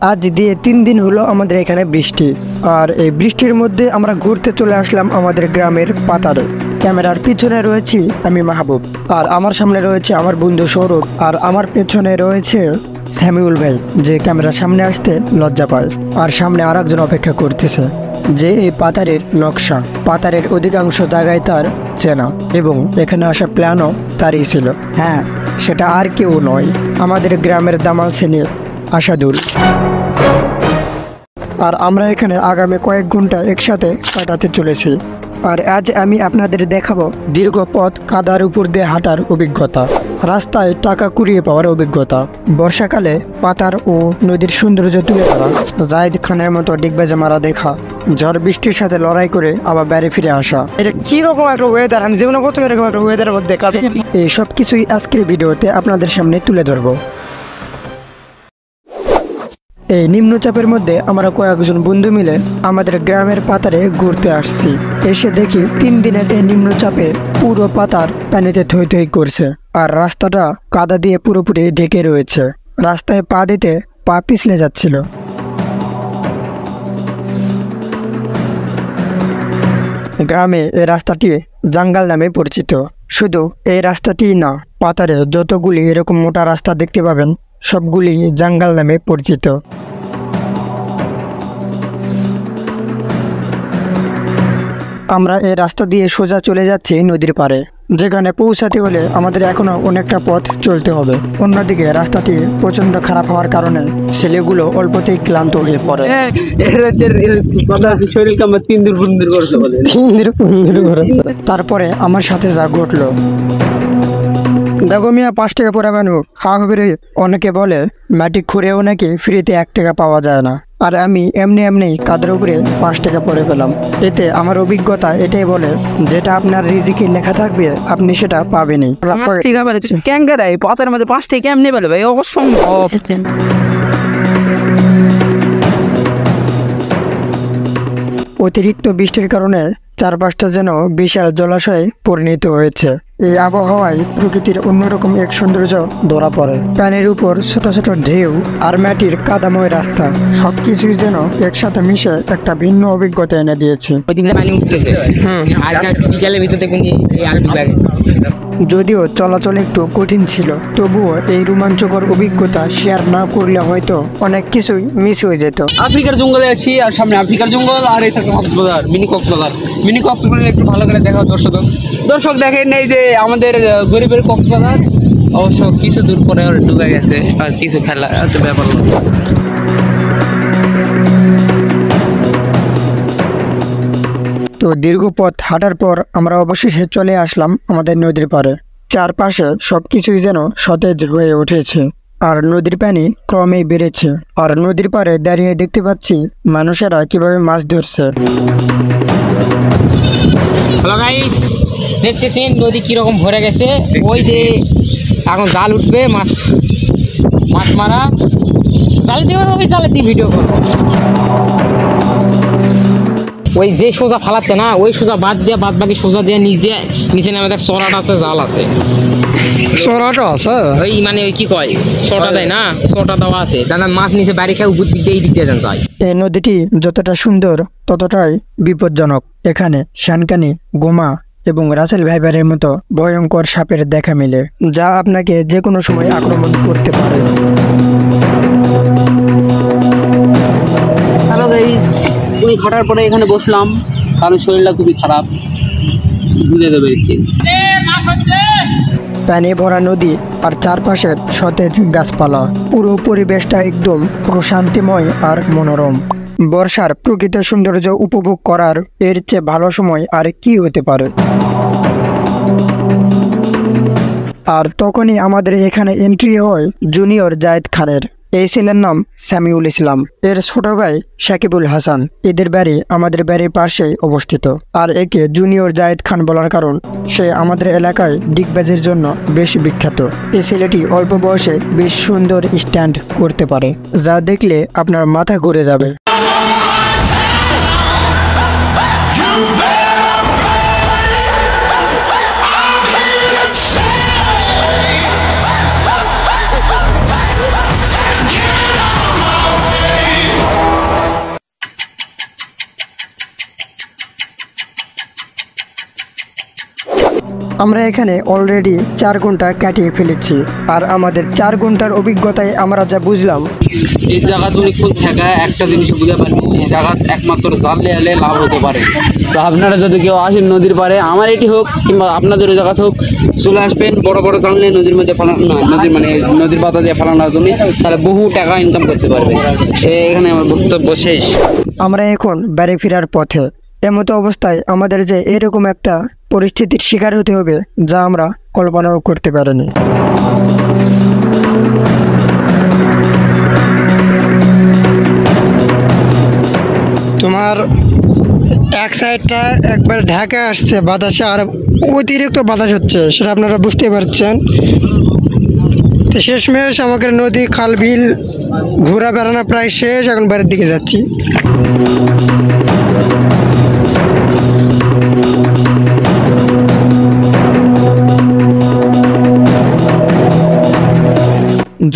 আজ দিয়ে 3 দিন হলো আমাদের এখানে বৃষ্টি। আর এই বৃষ্টির মধ্যে আমরা ঘুরতে চলে আসলাম আমাদের গ্রামের পাতারে। ক্যামেরার পিছনে রয়েছি আমি মাহবুব, আর আমার সামনে রয়েছে আমার বন্ধু সৌরভ, আর আমার পেছনে রয়েছে সামিউল ভাই, যে ক্যামেরার সামনে আসতে লজ্জা পায়। আর সামনে আর একজন অপেক্ষা করতেছে, যে এই পাতারের নকশা, পাতারের অধিকাংশ জায়গায় তার চেনা, এবং এখানে আসা প্ল্যানও তারই ছিল। হ্যাঁ, সেটা আর কেউ নয়, আমাদের গ্রামের দামাল ছেলে আশাদুল। আর আমরা এখানে আগামী কয়েক ঘন্টা একসাথে কাটাতে চলেছি। আর আজ আমি আপনাদের দেখাবো দীর্ঘ পথ কাদার উপর দিয়ে হাঁটার অভিজ্ঞতা, রাস্তায় টাকা কুড়িয়ে পাওয়ার অভিজ্ঞতা, বর্ষাকালে পাতার ও নদীর সৌন্দর্য তুলে ধরা, জায়েদ খানের মতো ডিগবাজি মারা দেখা, ঝড় বৃষ্টির সাথে লড়াই করে আবার বাড়ি ফিরে আসা। এটা কিরকম একটা ওয়েদার, আমি জীবনে প্রথম এরকম একটা ওয়েদারের মধ্যে কাটে। এই সব কিছুই আজকের ভিডিওতে আপনাদের সামনে তুলে ধরবো। এই নিম্নচাপের মধ্যে আমরা কয়েকজন বন্ধু মিলে আমাদের গ্রামের পাতারে ঘুরতে আসছি। এসে দেখি 3 দিনের এই নিম্নচাপে পুরো পাতার পানিতে থই থই করছে, আর রাস্তাটা কাদা দিয়ে পুরোপুরি ঢেকে রয়েছে। রাস্তায় পা দিতে পা পিছলে যাচ্ছিল। গ্রামে এই রাস্তাটি জাঙ্গাল নামে পরিচিত। শুধু এই রাস্তাটি না, পাতারে যতগুলি এরকম মোটা রাস্তা দেখতে পাবেন সবগুলি জাঙ্গাল নামে পরিচিত। আমরা এই রাস্তা দিয়ে সোজা চলে যাচ্ছি নদীর পাড়ে, যেখানে পৌঁছাতে হলে আমাদের এখনো অনেকটা পথ চলতে হবে। অন্যদিকে রাস্তাটি প্রচন্ড খারাপ হওয়ার কারণে ছেলেগুলো অল্পতেই ক্লান্ত হয়ে পড়ে। তারপরে আমার সাথে যা ঘটলো দেখো মিয়া, 5 টাকা পরে বানু খাওয়া হবে। অনেকে বলে ম্যাট্রিক খুঁড়েও নাকি ফ্রিতে 1 টাকা পাওয়া যায় না, আর আমি এমনি কাদের উপরে 5 টাকা পরে পেলাম। এতে আমার অভিজ্ঞতা এটাই বলে, যেটা আপনার রিজিকে লেখা থাকবে আপনি সেটা পাবেনই। পাতার মধ্যে 5 টাকা এমনি পেলে ভাই, অসম্ভব। অতিরিক্ত বৃষ্টির কারণে চারপাশটা যেন বিশাল জলাশয়ে পরিণত হয়েছে। এই আবহাওয়ায় প্রকৃতির অন্যরকম এক সৌন্দর্য ধরা পড়ে। পানির উপর ছোট ছোট ঢেউ আর মাটির কাদাময় রাস্তা, সবকিছুই যেন একসাথে মিশে একটা ভিন্ন অভিজ্ঞতা এনে দিয়েছে। যদিও চলাচল একটু কঠিন ছিল, তবুও এই রোমাঞ্চকর অভিজ্ঞতা শেয়ার না করলে হয়তো অনেক কিছুই মিস হয়ে যেত। আফ্রিকার জঙ্গলে আছি, আর সামনে আফ্রিকার জঙ্গল, আর এই থাকে কক্সবাজার, মিনি কক্সবাজার। মিনি কক্সবাজার একটু ভালো করে দেখাও দর্শক দেখেন, এই যে আমাদের গরিবের কক্সবাজার অবশ্য কিছু দূর পরে ডুবে গেছে, আর কিছু খেলা ব্যাপার। তো দীর্ঘ পথ হাঁটার পর আমরা অবশেষে চলে আসলাম আমাদের নদীর পাড়ে। চারপাশে সবকিছুই যেন সতেজ হয়ে উঠেছে, আর নদীর পানি ক্রমেই বেড়েছে। আর নদীর পাড়ে দাঁড়িয়ে দেখতে পাচ্ছি মানুষেরা কিভাবে মাছ ধরছে। হ্যালো গাইস, দেখতেছেন নদী কিরকম ভরে গেছে। ওই যে এখন জাল উঠবে, মাছ মারা জাল দিয়ে, ওই জালে দিয়ে ভিডিও করবো। ওই যে সোজা ফালাচ্ছে না, ওই সোজা বাদ বাকি সোজা দিয়ে নিচে নামে দেখ চড়াটা আছে, জাল আছে। চড়াটা আছে ওই মানে ওই কি কয় চটা দেয় না, চটা দেওয়া আছে, জানা মাছ নিচে বাড়ি খায়, উপর দিক দিয়ে এই দিক দিয়ে যান যায়। এই নদীটি যতটা সুন্দর ততটাই বিপজ্জনক। এখানে শানকানি, গোমা এবং রাসেল ভাইবারের মতো ভয়ঙ্কর সাপের দেখা মিলে, যা আপনাকে যে কোনো সময় আক্রমণ করতে পারে। হ্যালো গাইস, ওই হাঁটার পরে এখানে বসলাম, কারণ শরীরটা খুবই খারাপ, ঘুরে দেবে। পানি ভরা নদী আর চারপাশের সতেজ গাছপালা, পুরো পরিবেশটা একদম প্রশান্তিময় আর মনোরম। বর্ষার প্রকৃত সৌন্দর্য উপভোগ করার এর চেয়ে ভালো সময় আর কি হতে পারে। আর তখনই আমাদের এখানে এন্ট্রি হয় জুনিয়র জায়েদ খানের। এই ছেলের নাম সামিউল ইসলাম, এর ছোট ভাই সাকিবুল হাসান। এদের বাড়ি আমাদের বাড়ির পাশেই অবস্থিত। আর একে জুনিয়র জায়েদ খান বলার কারণ, সে আমাদের এলাকায় ডিগবাজির জন্য বেশ বিখ্যাত। এই ছেলেটি অল্প বয়সে বেশ সুন্দর স্ট্যান্ড করতে পারে, যা দেখলে আপনার মাথা ঘুরে যাবে। আমরা এখানে অলরেডি 4 ঘন্টা কাটিয়ে ফেলেছি। আর আমাদের 4 ঘন্টার অভিজ্ঞতায় আমরা যা বুঝলাম, এই জায়গা তুমি খুব থাকা একটা জিনিস বুঝতে পারবো, এই জায়গা একমাত্র জালে এলে লাভ হতে পারে। তো আপনারা যদি কেউ আসেন নদীর পাড়ে, আমার এটি হোক কিংবা আপনাদের ওই জায়গা হোক, চলে আসবেন। বড় বড় জাল নিয়ে নদীর মধ্যে ফালানো, না নদীর মানে নদীর পাতা দিয়ে ফালানো তুমি, তাহলে বহু টাকা ইনকাম করতে পারবে। এখানে আমার বক্তব্য শেষ। আমরা এখন বাড়ি ফেরার পথে। এমতো অবস্থায় আমাদের যে এরকম একটা পরিস্থিতির শিকার হতে হবে যা আমরা কল্পনাও করতে পারিনি। তোমার এক সাইডটা একবার ঢাকা আসছে বাতাসে, আর অতিরিক্ত বাতাস হচ্ছে, সেটা আপনারা বুঝতে পারছেন। তো শেষমেশ আমাদের নদী খাল বিল ঘোরা বেড়ানো প্রায় শেষ, এখন বাড়ির দিকে যাচ্ছি।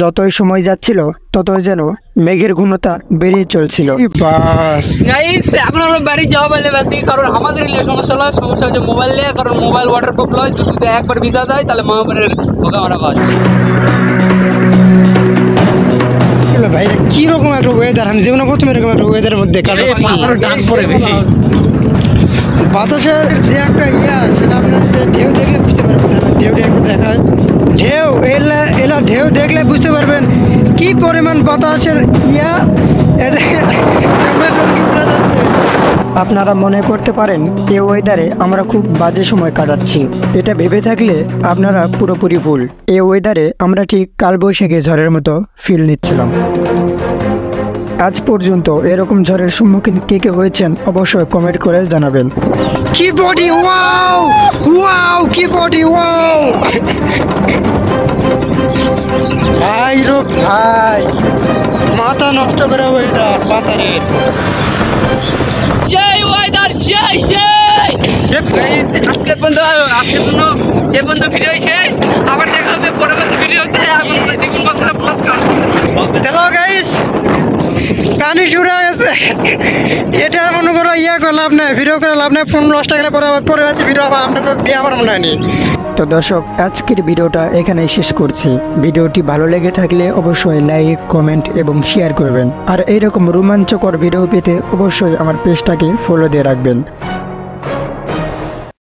যতই সময় যাচ্ছিল ততই যেন মেঘের ঘনতা বেড়ে চলছিল। বাস গাইস এখন আমরা বাড়ি যাওয়া বলে বেশি, কারণ আমাদের এলাকায় সমস্যা হচ্ছে মোবাইল নিয়ে, কারণ মোবাইল ওয়াটারপ্রুফ নয়, যদি একবার ভিজা দেয় তাহলে মহামারীর ওকে আমরা বাস। ভাই কি রকম একটা ওয়েদার, আমি জীবনে প্রথম এরকম একটা ওয়েদারের মধ্যে বেশি বাতাসের যে একটা সেটা আপনারা যে ঢেউ দেখলে বুঝতে পারবেন। ঢেউটা একটু দেখায়, ঢেউ এলা ঢেউ দেখলে বুঝতে পারবেন কি পরিমাণ বাতাসের আপনারা মনে করতে পারেন এই ওয়েদারে আমরা খুব বাজে সময় কাটাচ্ছি। এটা ভেবে থাকলে আপনারা পুরোপুরি ভুল। এই ওয়েদারে আমরা ঠিক কালবৈশাখী ঝড়ের মতো ফিল নিচ্ছিলাম। আজ পর্যন্ত এরকম ঝড়ের সম্মুখীন কে কে হয়েছেন অবশ্যই কমেন্ট করে জানাবেন। কি বডি, ওয়াও ওয়াও, কি বডি, ওয়াও ভাই রো ভাই, মাথা নষ্ট করে ওয়েদার পাতারে। জয় ওয়েদার, জয় জয় গাইস। আজকের জন্য এ পর্যন্ত ভিডিও শেষ। আবার দেখা হবে পরবর্তী ভিডিওতে। এখন দেখুন কথাটা পডকাস্ট। চলো গাইস, পানি শুরু হয়ে গেছে। এটা মনে করো করে লাভ নাই, ভিডিও করে লাভ নাই, ফোন নষ্ট করে পরবর্তী ভিডিও আবার আপনাদের দিয়ে আবার মনে হয়নি। তো দর্শক, আজকের ভিডিওটা এখানেই শেষ করছি। ভিডিওটি ভালো লেগে থাকলে অবশ্যই লাইক, কমেন্ট এবং শেয়ার করবেন। আর এইরকম রোমাঞ্চকর ভিডিও পেতে অবশ্যই আমার পেজটাকে ফলো দিয়ে রাখবেন।